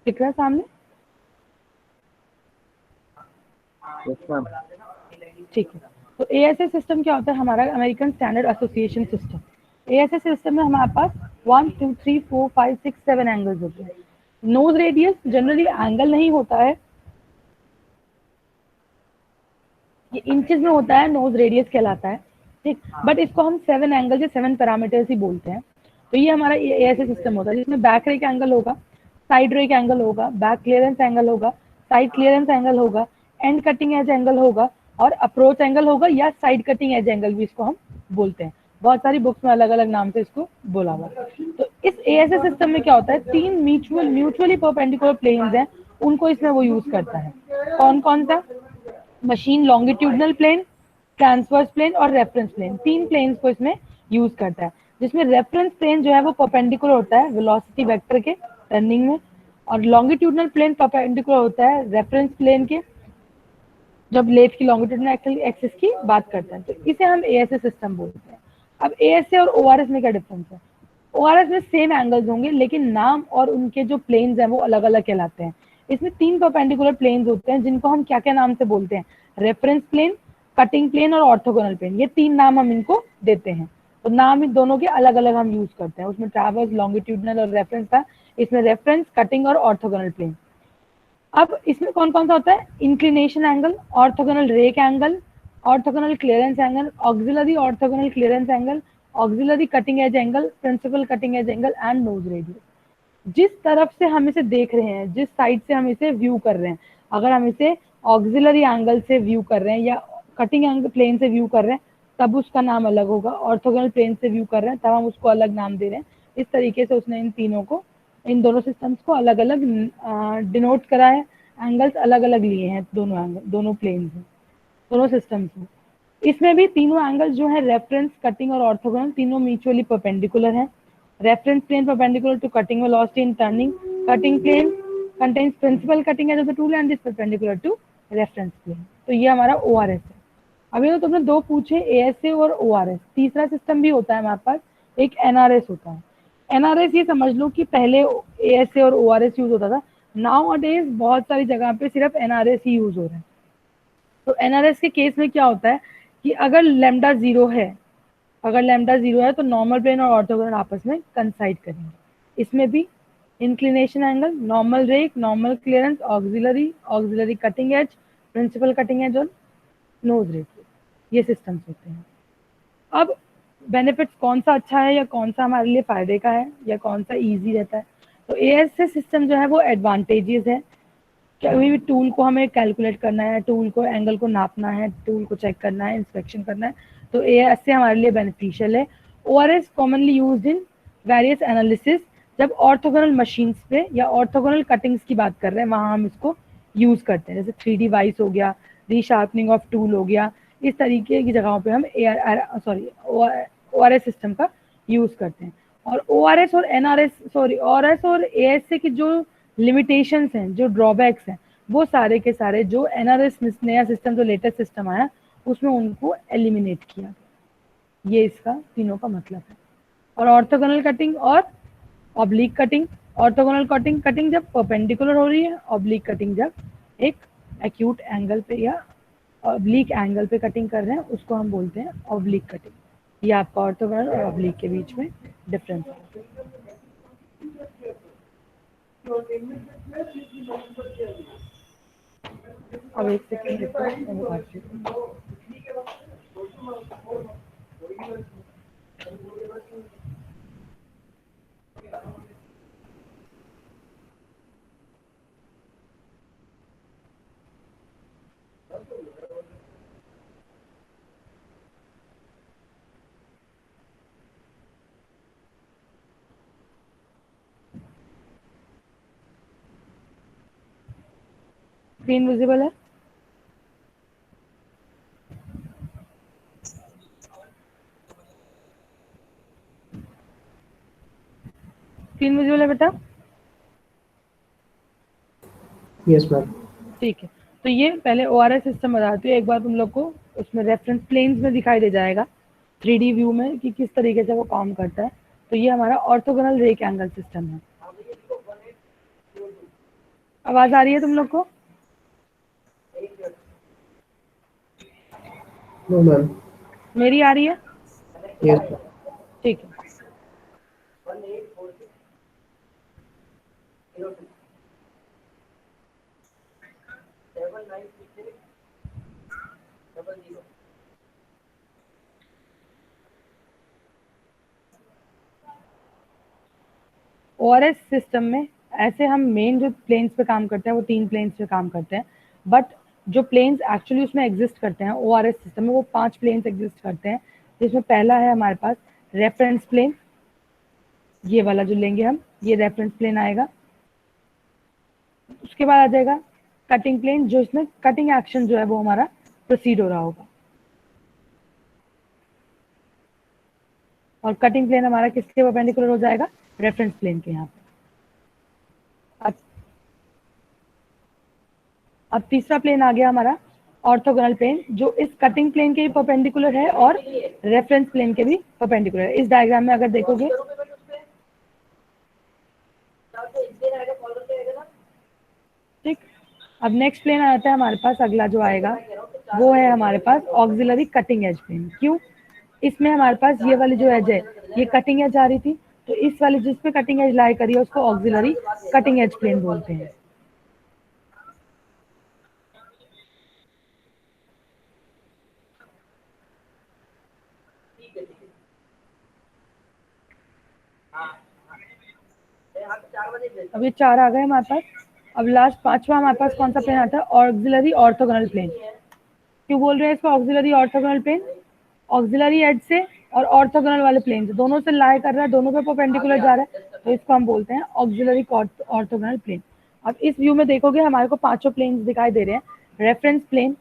दिख रहा है सामने? Yes ma'am. ठीक है। तो ASA सिस्टम क्या होता है? हमारा American standard association system. ASA system में हमारे पास 1 2 3 4 5 6 7 एंगल्स होते हैं। नोज रेडियस जनरली एंगल नहीं होता है, ये इंचेस में होता है, नोज रेडियस कहलाता है, ठीक। बट इसको हम 7 एंगल या 7 पैरामीटर्स ही बोलते हैं। तो ये हमारा ASA सिस्टम होता है, जिसमें बैक रेक एंगल होगा, साइड रेक एंगल होगा, बैक क्लियरेंस एंगल होगा, साइड क्लियरेंस एंगल होगा, एंड कटिंग एज एंगल होगा, और अप्रोच एंगल होगा, या साइड कटिंग एज एंगल भी इसको हम बोलते हैं। बहुत सारी बुक्स में अलग अलग नाम से इसको बोला हुआ है। तो इस ASA सिस्टम में क्या होता है? 3 म्यूचुअली परपेंडिकुलर प्लेन्स हैं, उनको इसमें वो यूज करता है। कौन कौन सा? Machine longitudinal plane, transverse plane और रेफरेंस प्लेन, 3 प्लेन्स को इसमें यूज करता है। जिसमें रेफरेंस प्लेन जो है वो परपेंडिकुलर होता है वेलोसिटी वेक्टर के टर्निंग में, और लॉन्गिट्यूडनल प्लेन परपेंडिकुलर होता है रेफरेंस प्लेन के जब लेथ की लॉन्गिट्यूडनल एक्सिस की बात करते हैं। तो इसे हम ASA सिस्टम बोलते हैं। अब ASA और ORS में क्या डिफरेंस है? ORS में सेम एंगल्स होंगे, लेकिन नाम और उनके जो प्लेन्स हैं वो अलग अलग कहलाते हैं। इसमें 3 परपेंडिकुलर प्लेन्स होते हैं, जिनको हम क्या क्या नाम से बोलते हैं? रेफरेंस प्लेन, कटिंग प्लेन और ऑर्थोगोनल प्लेन। ये 3 नाम हम इनको देते हैं। तो नाम इन दोनों के अलग अलग हम यूज करते हैं। उसमें ट्रावर्स, लॉन्गिट्यूडनल और रेफरेंस था, इसमें रेफरेंस, कटिंग और ऑर्थोगोनल प्लेन। अब इसमें कौन कौन सा होता है? Inclination angle, orthogonal rake angle, orthogonal clearance angle, auxiliary orthogonal clearance angle, auxiliary cutting edge angle, principal cutting edge angle and nose radius. जिस तरफ से हम इसे देख रहे हैं, जिस साइड से हम इसे व्यू कर रहे हैं, अगर हम इसे ऑक्सिलरी एंगल से व्यू कर रहे हैं या कटिंग एंगल प्लेन से व्यू कर रहे हैं, तब उसका नाम अलग होगा। ऑर्थोगोनल प्लेन से व्यू कर रहे हैं, तब हम उसको अलग नाम दे रहे हैं। इस तरीके से उसने इन तीनों को, इन दोनों सिस्टम्स को अलग अलग डिनोट करा है। एंगल्स अलग अलग लिए हैं दोनों एंगल, दोनों प्लेन्स में, दोनों सिस्टम्स में। इसमें भी तीनों एंगल्स जो है रेफरेंस, कटिंग और ऑर्थोगोनल, तीनों म्यूचुअली परपेंडिकुलर हैं। Reference plane perpendicular to cutting velocity in turning, cutting plane contains principal cutting edge of the tool and is perpendicular to reference plane. तो ये हमारा ORS है। अभी तो तुमने 2 पूछे, ASA और ORS। तीसरा सिस्टम भी होता है हमारे पास, एक NRS होता है। NRS ये समझ लो कि पहले ASA और ORS यूज होता था, नाउ अडेज बहुत सारी जगह पे सिर्फ NRS ही यूज हो रहा है। तो NRS के केस में क्या होता है कि अगर लैम्डा 0 है, अगर लैम्डा 0 है तो नॉर्मल प्लेन और ऑर्थोगोनल आपस में कंसाइड करेंगे। इसमें भी inclination angle, normal rake, normal clearance, auxiliary, auxiliary cutting edge, principal cutting edge और नोज रेडियस, ये सिस्टम्स होते हैं। अब बेनिफिट्स कौन सा अच्छा है या कौन सा हमारे लिए फायदे का है या कौन सा इजी रहता है? तो ASA सिस्टम जो है वो एडवांटेजेस है। कभी भी टूल को हमें कैलकुलेट करना है, टूल को एंगल को नापना है, टूल को चेक करना है, इंस्पेक्शन करना है, तो ASA हमारे लिए बेनिफिशियल है। ORS commonly used in various analysis, जब ऑर्थोगोनल मशीन्स पे या ऑर्थोगोनल कटिंग्स की बात कर रहे हैं वहां हम इसको यूज करते हैं। जैसे 3D वाइस हो गया, रीशार्पनिंग ऑफ टूल हो गया, इस तरीके की जगहों पे हम ORS सिस्टम का यूज करते हैं। और ORS और NRS सॉरी ORS और ASA की जो लिमिटेशंस हैं, जो ड्रॉबैक्स हैं, वो सारे के सारे जो NRS नया सिस्टम, जो लेटेस्ट सिस्टम आया उसमें उनको एलिमिनेट किया गया। ये इसका तीनों का मतलब है। और ऑर्थोगोनल कटिंग और oblique cutting, orthogonal cutting cutting जब परपेंडिकुलर हो रही है, ऑब्लिक कटिंग जब एक एक्यूट एंगल पे या ऑब्लिक एंगल पे कटिंग कर रहे हैं, उसको हम बोलते हैं ऑब्लिक कटिंग। ये आपका ऑर्थोगोनल और ऑब्लिक के बीच में डिफरेंस है। अब एक सेकंड रुको, मैं बताती हूँ। स्क्रीन विजिबल है? स्क्रीन विजिबल है बेटा? Yes ma'am. ठीक है। तो ये पहले ORS सिस्टम बताती हूँ एक बार तुम लोग को, उसमें रेफरेंस प्लेन्स में दिखाई दे जाएगा 3D व्यू में कि किस तरीके से वो काम करता है। तो ये हमारा ऑर्थोगोनल रेक एंगल सिस्टम है। आवाज आ रही है तुम लोग को? No, ma'am. मेरी आ रही है? Yes, ma'am. ठीक है। ओआरएस सिस्टम में ऐसे हम मेन जो प्लेन्स पे काम करते हैं वो 3 प्लेन्स पे काम करते हैं, बट जो प्लेन्स एक्चुअली उसमें एग्जिस्ट करते हैं ओआरएस सिस्टम में वो 5 प्लेन्स एग्जिस्ट करते हैं, जिसमें पहला है हमारे पास रेफरेंस प्लेन, ये वाला जो लेंगे हम, ये रेफरेंस प्लेन आएगा। उसके बाद आ जाएगा कटिंग प्लेन, जो इसमें कटिंग एक्शन जो है वो हमारा प्रोसीड हो रहा होगा। और कटिंग प्लेन हमारा किसके परपेंडिकुलर हो जाएगा? रेफरेंस प्लेन के यहाँ पे। अब तीसरा प्लेन आ गया हमारा ऑर्थोगोनल प्लेन, जो इस कटिंग प्लेन के भी परपेंडिकुलर है और रेफरेंस प्लेन के भी परपेंडिकुलर है। इस डायग्राम में अगर देखोगे, ठीक। अब नेक्स्ट प्लेन आता है हमारे पास, अगला जो आएगा वो है हमारे पास ऑक्सिलरी कटिंग एज प्लेन। क्यों? इसमें हमारे पास ये वाली जो एज है ये कटिंग एज आ रही थी, तो इस वाली जिसपे कटिंग एज लाई करी है उसको ऑक्सिलरी कटिंग एज प्लेन बोलते हैं। अब ये 4 आ गए हमारे पास। अब लास्ट 5वां हमारे पास कौन सा प्लेन आता है? Auxiliary orthogonal plane. क्यों बोल रहे हैं इसको auxiliary orthogonal plane? Auxiliary edge से और ऑर्थोगोनल वाले प्लेन से, दोनों से लाई कर रहा है, दोनों पे परपेंडिकुलर जा रहा है, तो इसको हम बोलते हैं ऑक्सिलरी ऑर्थोगोनल प्लेन। अब इस व्यू में देखोगे हमारे को 5 प्लेन दिखाई दे रहे हैं, रेफरेंस प्लेन,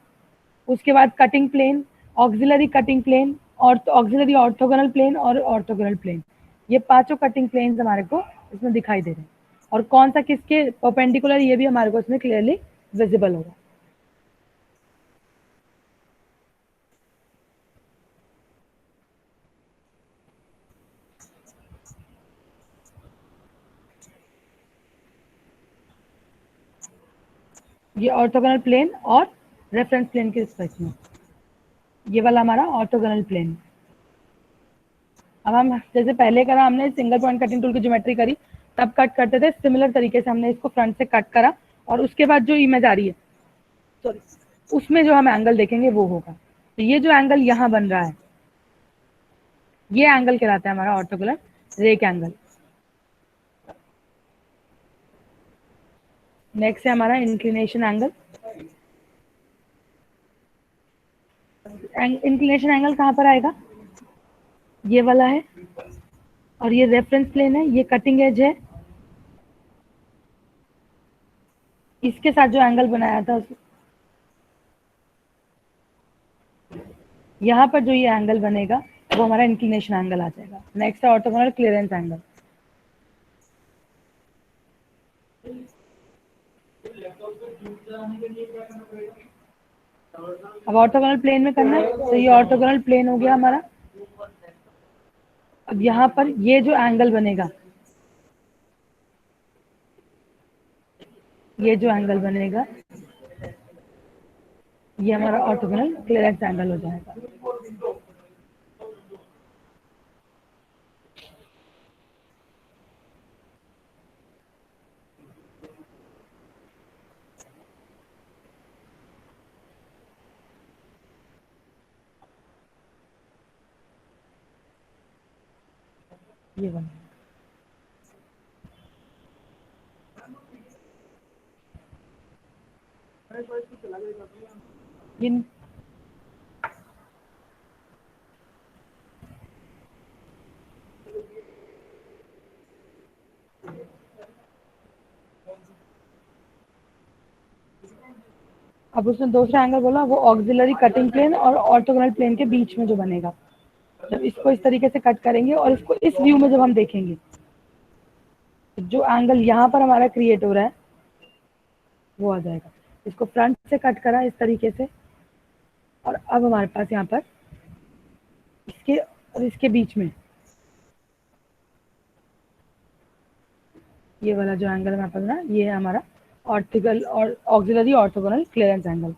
उसके बाद cutting plane, auxiliary cutting plane और ऑक्सिलरी ऑर्थोगोनल प्लेन और ऑर्थोगोनल प्लेन। ये 5 कटिंग प्लेन हमारे को इसमें दिखाई दे रहे हैं, और कौन सा किसके परपेंडिकुलर ये भी हमारे को इसमें क्लियरली विजिबल होगा। ये ऑर्थोगोनल प्लेन और रेफरेंस प्लेन के रिस्पेक्ट में, ये वाला हमारा ऑर्थोगोनल प्लेन। अब हम जैसे पहले करा हमने सिंगल पॉइंट कटिंग टूल की ज्योमेट्री करी, तब कट करते थे, सिमिलर तरीके से हमने इसको फ्रंट से कट करा, और उसके बाद जो इमेज आ रही है, सॉरी, उसमें जो हम एंगल देखेंगे वो होगा। तो ये जो एंगल यहाँ बन रहा है, ये एंगल कहलाता है हमारा ऑर्थोगोनल रेक एंगल। नेक्स्ट है हमारा इंक्लिनेशन एंगल। इंक्लिनेशन एंगल कहाँ पर आएगा? ये वाला है, और ये रेफरेंस प्लेन है, ये कटिंग एज है, इसके साथ जो एंगल बनाया था यहाँ पर जो ये एंगल बनेगा वो हमारा इंक्लिनेशन एंगल आ जाएगा। नेक्स्ट है ऑर्थोगोनल क्लियरेंस एंगल। अब ऑर्थोगोनल प्लेन में करना है, तो ये ऑर्थोगोनल प्लेन हो गया हमारा। अब यहाँ पर ये जो एंगल बनेगा, ये जो एंगल बनेगा ये हमारा ऑर्थोगोनल क्लियरेंस एंगल हो जाएगा। ये बनेगा। ये अब उसने दूसरा एंगल बोला, वो ऑक्सिलरी कटिंग प्लेन और ऑर्थोगोनल प्लेन के बीच में जो बनेगा। जब इसको इस तरीके से कट करेंगे और इसको इस व्यू में जब हम देखेंगे, तो जो एंगल यहाँ पर हमारा क्रिएट हो रहा है वो आ जाएगा। इसको फ्रंट से कट करा इस तरीके से, और अब हमारे पास यहाँ पर इसके और इसके बीच में ये वाला जो एंगल हमारे पास ना, ये है हमारा ऑर्टिकल और ऑक्सिलरी ऑर्थोगोनल क्लियरेंस एंगल।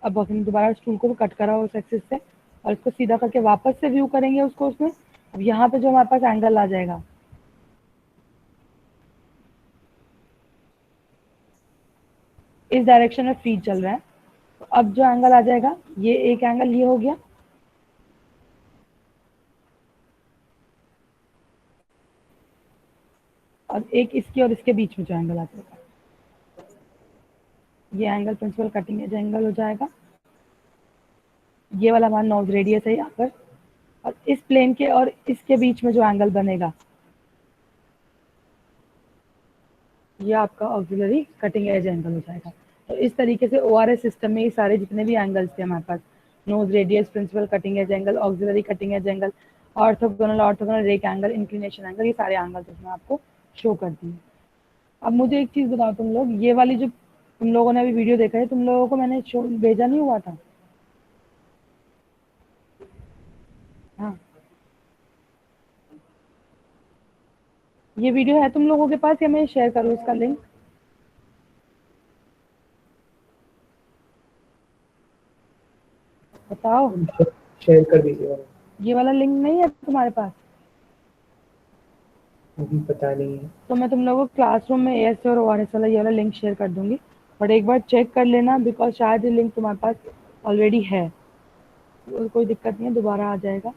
अब हम दोबारा स्टूल को कट करा उस एक्सिस से और इसको सीधा करके वापस से व्यू करेंगे उसको उसमें। अब यहाँ पे जो हमारे पास एंगल आ जाएगा, इस डायरेक्शन में फीड चल रहा है, तो अब जो एंगल आ जाएगा, ये एक एंगल ये हो गया, और एक इसके और इसके बीच में जो एंगल आ जाएगा, ये angle principal cutting edge angle हो जाएगा। ये वाला हमारा नोज रेडियस है यहाँ पर, और इस प्लेन के और इसके बीच में जो एंगल बनेगा, ये आपका ऑक्सिलरी कटिंग एज एंगल हो जाएगा। तो इस तरीके से ORS सिस्टम में ये सारे जितने भी एंगल्स थे हमारे पास, nose radius, principal cutting edge angle, auxiliary cutting edge angle, orthogonal rake angle, inclination angle, ये सारे एंगल्स उसमें आपको शो कर दिए। अब मुझे एक चीज बताओ तुम लोग, ये वाली जो तुम लोगों ने अभी वीडियो देखा है, तुम लोगों को मैंने भेजा नहीं हुआ था? हाँ, ये वीडियो है तुम लोगों के पास, या मैं शेयर करूँ इसका लिंक? बताओ। शेयर कर दीजिएगा। ये वाला लिंक नहीं है तुम्हारे पास? अभी पता नहीं है। तो मैं तुम लोगों को क्लासरूम में एएस और ORS वाला ये वाला लिंक शेयर कर दूंगी, बट एक बार चेक कर लेना, बिकॉज शायद ये लिंक तुम्हारे पास ऑलरेडी है। कोई दिक्कत नहीं है, दोबारा आ जाएगा।